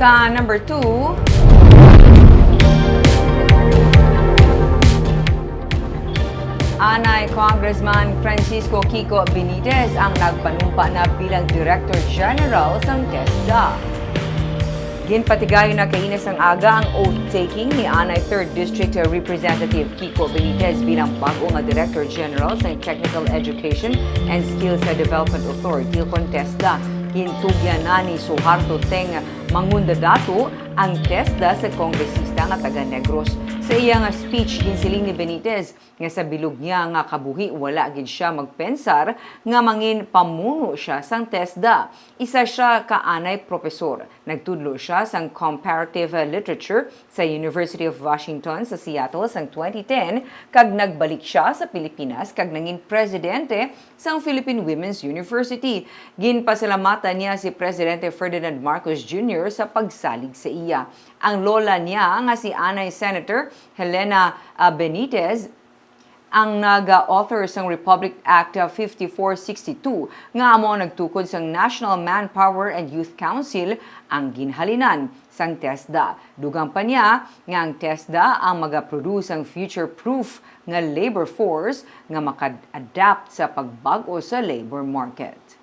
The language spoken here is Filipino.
Sa number 2, Anay Congressman Cong Kiko ang nagpanumpa na bilang Director General ng TESDA. Ginpatigayon na kainis ang aga ang oath-taking ni Anay 3rd District Representative Kiko bilang bagong Director General ng Technical Education and Skills Development Authority o TESDA. Hintugyan na ni Suharto Teng mangundadato ang TESDA sa kongresista nga taga Negros. Sa iyang speech, ginsiling ni Benitez nga sa bilog niya nga kabuhi wala gid siya magpensar nga mangin pamuno siya sang TESDA. Isa siya kaanay profesor. Nagtudlo siya sang comparative literature sa University of Washington sa Seattle sang 2010 kag nagbalik siya sa Pilipinas kag nangin presidente sang Philippine Women's University. Ginpasalamatan niya si Presidente Ferdinand Marcos Jr. sa pagsalig sa iya. Ang lola niya nga si Anay Senator Helena Benitez ang nag-author sang Republic Act 5462 nga amo nagtukod sang National Manpower and Youth Council ang ginhalinan sang TESDA. Dugang pa niya nga ang TESDA ang magaproduce ang future-proof nga labor force nga maka-adapt sa pagbag-o sa labor market.